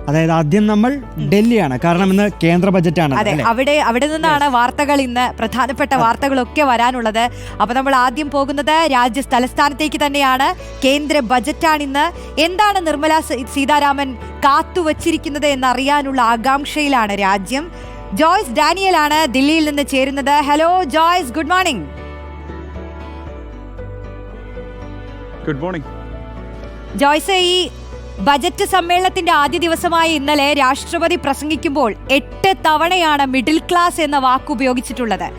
അതായത് ആദ്യം നമ്മൾ ഡൽഹിയാണ്, കാരണം ഇന്ന് കേന്ദ്ര ബജറ്റാണ്. അതെ, അവിടെ നിന്നാണ് വാർത്തകൾ, ഇന്ന് പ്രധാനപ്പെട്ട വാർത്തകളൊക്കെ വരാനുള്ളത്. അപ്പൊ നമ്മൾ ആദ്യം പോകുന്നത് തലസ്ഥാനത്തേക്ക് തന്നെയാണ്. കേന്ദ്ര ബജറ്റാണ് ഇന്ന്. എന്താണ് നിർമ്മല സീതാരാമൻ കാത്തുവച്ചിരിക്കുന്നത് എന്നറിയാനുള്ള ആകാംക്ഷയിലാണ് രാജ്യം. ജോയ്സ് ഡാനിയൽ ആണ് ദില്ലിയിൽ നിന്ന് ചേരുന്നത്. Hello Joyce, good morning. Good morning Joyce, ഈ ബജറ്റ് സമ്മേളനത്തിന്റെ ആദ്യ ദിവസമായ ഇന്നലെ രാഷ്ട്രപതി പ്രസംഗിക്കുമ്പോൾ 8 തവണയാണ് മിഡിൽ ക്ലാസ് എന്ന വാക്ക് ഉപയോഗിച്ചിട്ടുള്ളത്.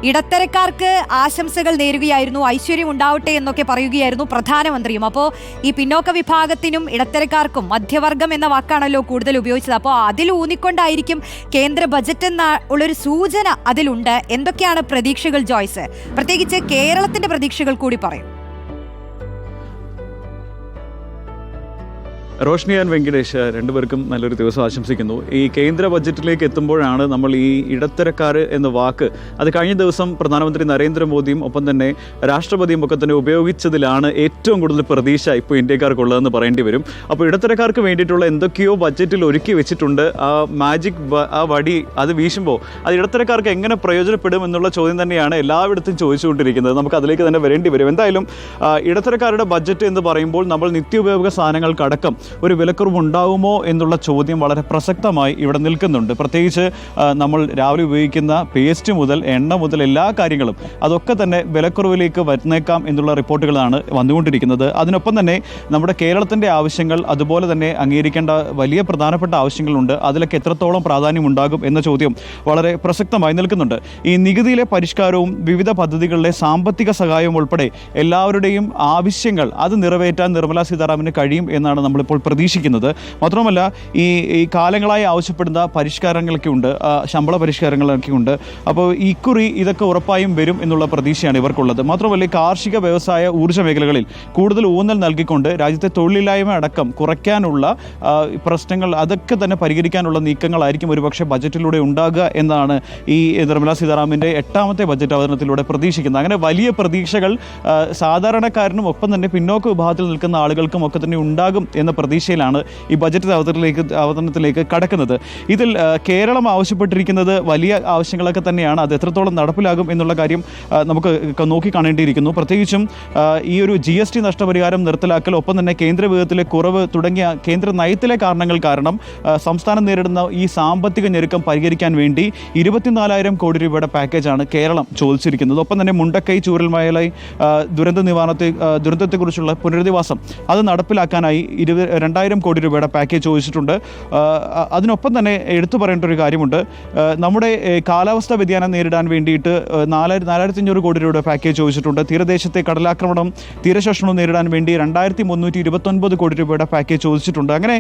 ഇടത്തരക്കാർക്ക് ആശംസകൾ നേരുകയായിരുന്നു, ഐശ്വര്യം ഉണ്ടാവട്ടെ എന്നൊക്കെ പറയുകയായിരുന്നു പ്രധാനമന്ത്രിയും. അപ്പോൾ ഈ പിന്നോക്ക വിഭാഗത്തിനും ഇടത്തരക്കാർക്കും മധ്യവർഗം എന്ന വാക്കാണല്ലോ കൂടുതൽ ഉപയോഗിച്ചത്. അപ്പോൾ അതിൽ ഊന്നിക്കൊണ്ടായിരിക്കും കേന്ദ്ര ബജറ്റ് എന്ന ഉള്ളൊരു സൂചന അതിലുണ്ട്. എന്തൊക്കെയാണ് പ്രതീക്ഷകൾ ജോയ്സ്? പ്രത്യേകിച്ച് കേരളത്തിന്റെ പ്രതീക്ഷകൾ കൂടി പറയും. റോഷ്നി ആൻഡ് വെങ്കിടേഷ്, രണ്ടുപേർക്കും നല്ലൊരു ദിവസം ആശംസിക്കുന്നു. ഈ കേന്ദ്ര ബജറ്റിലേക്ക് എത്തുമ്പോഴാണ് നമ്മൾ ഈ ഇടത്തരക്കാർ എന്ന വാക്ക് അത് കഴിഞ്ഞ ദിവസം പ്രധാനമന്ത്രി നരേന്ദ്രമോദിയും ഒപ്പം തന്നെ രാഷ്ട്രപതിയും ഒക്കെ തന്നെ ഉപയോഗിച്ചതിലാണ് ഏറ്റവും കൂടുതൽ പ്രതീക്ഷ ഇപ്പോൾ ഇന്ത്യക്കാർക്കുള്ളതെന്ന് പറയേണ്ടി വരും. അപ്പോൾ ഇടത്തരക്കാർക്ക് വേണ്ടിയിട്ടുള്ള എന്തൊക്കെയോ ബജറ്റിൽ ഒരുക്കി വെച്ചിട്ടുണ്ട്. ആ മാജിക് ആ വടി അത് വീശുമ്പോൾ അത് ഇടത്തരക്കാർക്ക് എങ്ങനെ പ്രയോജനപ്പെടും എന്നുള്ള ചോദ്യം തന്നെയാണ് എല്ലായിടത്തും ചോദിച്ചുകൊണ്ടിരിക്കുന്നത്. നമുക്ക് അതിലേക്ക് തന്നെ വരേണ്ടി വരും. എന്തായാലും ഇടത്തരക്കാരുടെ ബജറ്റ് എന്ന് പറയുമ്പോൾ നമ്മൾ നിത്യോപയോഗ സാധനങ്ങൾക്കടക്കം ഒരു വിലക്കുറവുണ്ടാകുമോ എന്നുള്ള ചോദ്യം വളരെ പ്രസക്തമായി ഇവിടെ നിൽക്കുന്നുണ്ട്. പ്രത്യേകിച്ച് നമ്മൾ രാവിലെ ഉപയോഗിക്കുന്ന പേസ്റ്റ് മുതൽ എണ്ണ മുതൽ എല്ലാ കാര്യങ്ങളും അതൊക്കെ തന്നെ വിലക്കുറവിലേക്ക് വന്നേക്കാം എന്നുള്ള റിപ്പോർട്ടുകളാണ് വന്നുകൊണ്ടിരിക്കുന്നത്. അതിനൊപ്പം തന്നെ നമ്മുടെ കേരളത്തിൻ്റെ ആവശ്യങ്ങൾ അതുപോലെ തന്നെ അംഗീകരിക്കേണ്ട വലിയ പ്രധാനപ്പെട്ട ആവശ്യങ്ങളുണ്ട്. അതിലൊക്കെ എത്രത്തോളം പ്രാധാന്യം ഉണ്ടാകും എന്ന ചോദ്യം വളരെ പ്രസക്തമായി നിൽക്കുന്നുണ്ട്. ഈ നികുതിയിലെ പരിഷ്കാരവും വിവിധ പദ്ധതികളിലെ സാമ്പത്തിക സഹായവും ഉൾപ്പെടെ എല്ലാവരുടെയും ആവശ്യങ്ങൾ അത് നിറവേറ്റാൻ നിർമ്മലാ സീതാരാമന് കഴിയും എന്നാണ് നമ്മളിപ്പോൾ പ്രതീക്ഷിക്കുന്നത്. മാത്രമല്ല ഈ കാലങ്ങളായി ആവശ്യപ്പെടുന്ന പരിഷ്കാരങ്ങളൊക്കെ ഉണ്ട്, ശമ്പള പരിഷ്കാരങ്ങളൊക്കെ ഉണ്ട്. അപ്പോൾ ഇക്കുറി ഇതൊക്കെ ഉറപ്പായും വരും എന്നുള്ള പ്രതീക്ഷയാണ് ഇവർക്കുള്ളത്. മാത്രമല്ല കാർഷിക വ്യവസായ ഊർജ്ജ മേഖലകളിൽ കൂടുതൽ ഊന്നൽ നൽകിക്കൊണ്ട് രാജ്യത്തെ തൊഴിലില്ലായ്മ അടക്കം കുറയ്ക്കാനുള്ള പ്രശ്നങ്ങൾ അതൊക്കെ തന്നെ പരിഹരിക്കാനുള്ള നീക്കങ്ങളായിരിക്കും ഒരുപക്ഷെ ബജറ്റിലൂടെ ഉണ്ടാകുക എന്നാണ് ഈ നിർമ്മലാ സീതാരാമൻ്റെ 8ാമത്തെ ബജറ്റ് അവതരണത്തിലൂടെ പ്രതീക്ഷിക്കുന്നത്. അങ്ങനെ വലിയ പ്രതീക്ഷകൾ സാധാരണക്കാരനും ഒപ്പം തന്നെ പിന്നോക്ക വിഭാഗത്തിൽ നിൽക്കുന്ന ആളുകൾക്കും ഒക്കെ തന്നെ ഉണ്ടാകും എന്ന പ്രതീക്ഷയിലാണ് ഈ ബജറ്റ് അവതരണത്തിലേക്ക് കടക്കുന്നത്. ഇതിൽ കേരളം ആവശ്യപ്പെട്ടിരിക്കുന്നത് വലിയ ആവശ്യങ്ങളൊക്കെ തന്നെയാണ്. അത് എത്രത്തോളം നടപ്പിലാകും എന്നുള്ള കാര്യം നമുക്ക് നോക്കിക്കാണേണ്ടിയിരിക്കുന്നു. പ്രത്യേകിച്ചും ഈ ഒരു GST നഷ്ടപരിഹാരം നിർത്തലാക്കൽ, ഒപ്പം തന്നെ കേന്ദ്ര വിഹിതത്തിലെ കുറവ് തുടങ്ങിയ കേന്ദ്ര നയത്തിലെ കാരണങ്ങൾ കാരണം സംസ്ഥാനം നേരിടുന്ന ഈ സാമ്പത്തിക ഞെരുക്കം പരിഹരിക്കാൻ വേണ്ടി 24,000 കോടി രൂപയുടെ പാക്കേജാണ് കേരളം ചോദിച്ചിരിക്കുന്നത്. ഒപ്പം തന്നെ മുണ്ടക്കൈ ചൂരൽമലൈ ദുരന്തത്തെക്കുറിച്ചുള്ള പുനരധിവാസം അത് നടപ്പിലാക്കാനായി 2,000 കോടി രൂപയുടെ പാക്കേജ് ചോദിച്ചിട്ടുണ്ട്. അതിനൊപ്പം തന്നെ എടുത്തു പറയേണ്ട ഒരു കാര്യമുണ്ട്. നമ്മുടെ കാലാവസ്ഥാ വ്യതിയാനം നേരിടാൻ വേണ്ടിയിട്ട് 4,500 കോടി രൂപയുടെ പാക്കേജ് ചോദിച്ചിട്ടുണ്ട്. തീരദേശത്തെ കടലാക്രമണം തീരശോഷണവും നേരിടാൻ വേണ്ടി 2,329 കോടി രൂപയുടെ പാക്കേജ് ചോദിച്ചിട്ടുണ്ട്. അങ്ങനെ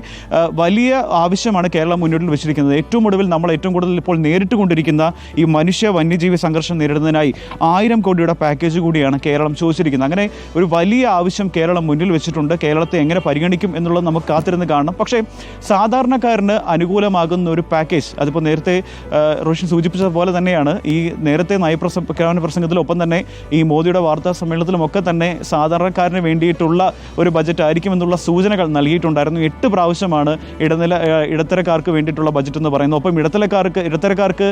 വലിയ ആവശ്യമാണ് കേരളം മുന്നോട്ടിൽ വെച്ചിരിക്കുന്നത്. ഏറ്റവും ഒടുവിൽ നമ്മൾ ഏറ്റവും കൂടുതൽ ഇപ്പോൾ നേരിട്ടുകൊണ്ടിരിക്കുന്ന ഈ മനുഷ്യ വന്യജീവി സംഘർഷം നേരിടുന്നതിനായി 1,000 കോടിയുടെ പാക്കേജ് കൂടിയാണ് കേരളം ചോദിച്ചിരിക്കുന്നത്. അങ്ങനെ ഒരു വലിയ ആവശ്യം കേരളം മുന്നിൽ വെച്ചിട്ടുണ്ട്. കേരളത്തെ എങ്ങനെ പരിഗണിക്കും എന്നുള്ളത് നമുക്ക് കാത്തിരുന്ന് കാണണം. പക്ഷേ സാധാരണക്കാരന് അനുകൂലമാകുന്ന ഒരു പാക്കേജ്, അതിപ്പോൾ നേരത്തെ റോഷൻ സൂചിപ്പിച്ച പോലെ തന്നെയാണ് ഈ നേരത്തെ നയപ്രഖ്യാപന പ്രസംഗത്തിലൊപ്പം തന്നെ ഈ മോദിയുടെ വാർത്താ സമ്മേളനത്തിലുമൊക്കെ തന്നെ സാധാരണക്കാരന് വേണ്ടിയിട്ടുള്ള ഒരു ബജറ്റ് ആയിരിക്കുമെന്നുള്ള സൂചനകൾ നൽകിയിട്ടുണ്ടായിരുന്നു. 8 പ്രാവശ്യമാണ് ഇടത്തരക്കാർക്ക് വേണ്ടിയിട്ടുള്ള ബജറ്റ് എന്ന് പറയുന്നത്. ഒപ്പം ഇടത്തരക്കാർക്ക്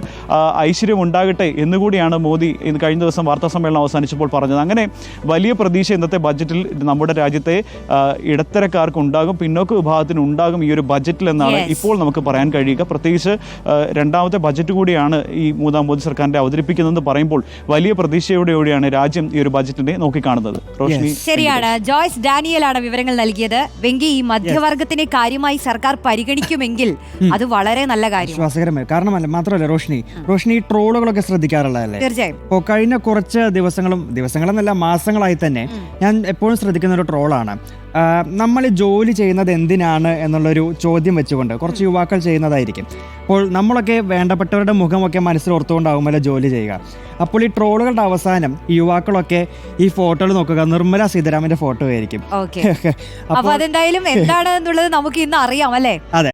ഐശ്വര്യം ഉണ്ടാകട്ടെ എന്നുകൂടിയാണ് മോദി ഇന്ന് കഴിഞ്ഞ ദിവസം വാർത്താ സമ്മേളനം അവസാനിച്ചപ്പോൾ പറഞ്ഞത്. അങ്ങനെ വലിയ പ്രതീക്ഷ ഇന്നത്തെ ബജറ്റിൽ നമ്മുടെ രാജ്യത്തെ ഇടത്തരക്കാർക്ക് ഉണ്ടാകും, പിന്നോക്ക വിഭാഗത്തിന് ഉണ്ടാകും ഈ ഒരു ബജറ്റിൽ എന്നാണ് ഇപ്പോൾ നമുക്ക് പറയാൻ കഴിയുക. പ്രത്യേകിച്ച് 2ാമത്തെ ബജറ്റ് കൂടിയാണ് ഈ 3ാം മോദി സർക്കാരിന്റെ അവതരിപ്പിക്കുന്നതെന്ന് പറയുമ്പോൾ വലിയ പ്രതീക്ഷയോടെയാണ് രാജ്യം ഈ ഒരു ബജറ്റിനെ നോക്കിക്കാണുന്നത്. റോഷ്നി, ശരിയാണ്. ജോയ്സ് ഡാനിയലാണ് വിവരങ്ങൾ നൽകിയത്. വെങ്കി, ഈ മധ്യവർഗത്തിനെ കാര്യമായി സർക്കാർ പരിഗണിക്കുമെങ്കിൽ അത് വളരെ നല്ല കാര്യം, വിശ്വാസകരമായി. കാരണമല്ല മാത്രമല്ല റോഷ്നി ട്രോളുകളൊക്കെ ശ്രദ്ധിക്കാറുള്ളതല്ലേ? തീർച്ചയായും. ഇപ്പോൾ കഴിഞ്ഞ കുറച്ച് ദിവസങ്ങളെന്നല്ല മാസങ്ങളായി തന്നെ ഞാൻ എപ്പോഴും ശ്രദ്ധിക്കുന്ന ഒരു ട്രോളാണ്. നമ്മൾ ജോലി ചെയ്യുന്നത് എന്തിനാണ് എന്നുള്ളൊരു ചോദ്യം വെച്ചുകൊണ്ട് കുറച്ച് യുവാക്കൾ ചെയ്യുന്നതായിരിക്കും. അപ്പോൾ നമ്മളൊക്കെ വേണ്ടപ്പെട്ടവരുടെ മുഖമൊക്കെ മനസ്സിൽ ഓർത്തുകൊണ്ടാകുമല്ലോ ജോലി ചെയ്യുക. അപ്പോൾ ഈ ട്രോളുകളുടെ അവസാനം ഈ യുവാക്കളൊക്കെ ഈ ഫോട്ടോകൾ നോക്കുക, നിർമ്മല സീതാരാമന്റെ ഫോട്ടോ ആയിരിക്കും. അപ്പൊ അതെന്തായാലും എന്താണെന്നുള്ളത് നമുക്ക് ഇന്ന് അറിയാം അല്ലേ? അതെ.